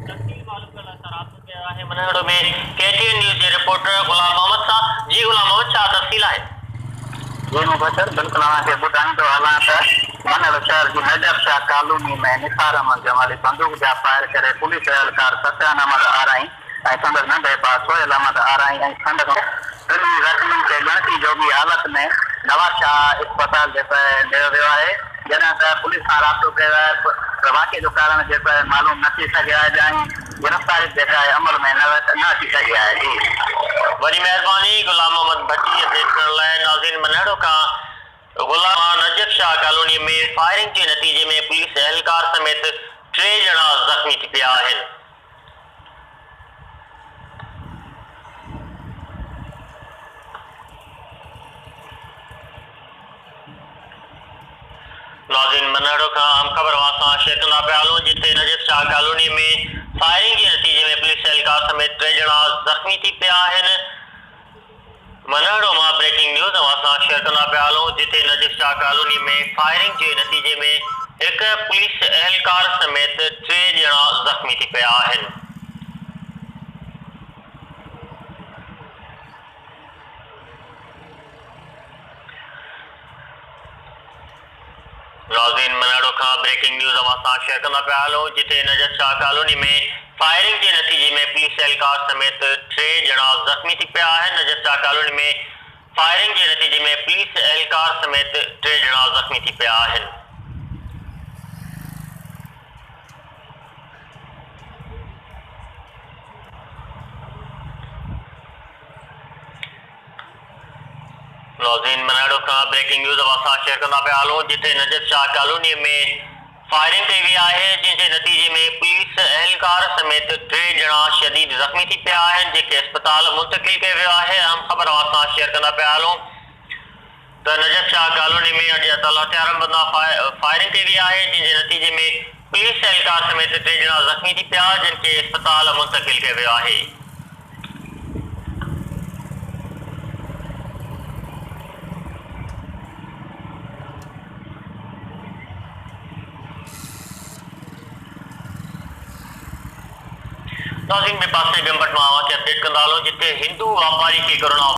तफसील मालूम करना सर आपको क्या है मनहड़ो में केटीएन न्यूज़ जे रिपोर्टर गुलाम मोहम्मद साहब जी गुलाम मोहम्मद छा तफसील है जी मुबशर बिल्कुल तव्हांखे ॿुधाईंदो हलां त मनहड़ शहर जी नजफ़ शाह कॉलोनी में निसार अहमद जमाली बंदूक जा फायर करे पुलिस एहलकार सत्यान अहमद आराई ऐं संदसि नंढे भाउ सोहेल अहमद आराई ऐं संदसि टिनि ज़ख़्मियुनि खे ॻणती जोगी हालत में नवाज़ शाह इस्पताल जेको आहे लियो वियो आहे जॾहिं त पुलिस सां राब्तो कयो आहे त वाक़े जो कारण जेको आहे मालूम न थी सघियो आहे ऐं गिरफ़्तारी जेका आहे अमल में न अची सघी आहे जी वरी मेहरबानी गुलाम मोहम्मद भट्टी अपडेट करण लाइ नाज़रीन मनहड़ो खां गुलाम नजफ़ शाह कॉलोनी में फायरिंग के नतीजे में पुलिस एहलकार समेत 3 ॼणा ज़ख़्मी थी पिया आहिनि। नाज़रीन मनहड़ो खां अहम ख़बर वासां शेयर कंदा पिया हलूं जिथे नजफ़ शाह कॉलोनी में फायरिंग के नतीजे में पुलिस एहलकार समेत 3 ॼणा ज़ख़्मी थी पिया आहिनि। मनहड़ो मां ब्रेकिंग न्यूज़ असां शेयर कंदा पिया हलूं जिथे नजफ़ शाह कॉलोनी में फायरिंग के नतीजे में एक पुलिस एहलकार समेत 3 ॼणा ज़ख़्मी थी पिया आहिनि। नाज़रीन मनहड़ो खां ब्रेकिंग न्यूज़ असां शेयर कंदा पिया हलूं जिथे नजफ़ शाह कॉलोनी में फायरिंग के नतीजे में पुलिस एहलकार समेत 3 ॼणा ज़ख़्मी थी पिया आहिनि। नजफ़ शाह कॉलोनी में फायरिंग के नतीजे में पुलिस एहलकार समेत 3 ॼणा ज़ख़्मी थी पिया आहिनि। नाज़रीन मनहड़ो खां ब्रेकिंग न्यूज़ असां शेयर कंदा पिया हलूं जिथे नजफ़ शाह कॉलोनी में फायरिंग कई वई आहे जंहिंजे नतीजे में पुलिस एहलकार समेत 3 ॼणा शदीद ज़ख़्मी थी पिया आहिनि जेके अस्पताल मुंतक़िल कयो वियो आहे। अहम ख़बर असां शेयर कंदा पिया हलूं त नजफ़ शाह कॉलोनी में अॼु तल हथियारनि बंदा फायरिंग कई वई आहे जंहिंजे नतीजे में पुलिस एहलकार समेत 3 ॼणा ज़ख़्मी थी पिया जिनखे अस्पताल मुंतक़िल कयो वियो आहे। नाज़रीन में पासे गंबट मां के अपडेट कंदा हलूं जिथे हिंदू वापारी के कोरोना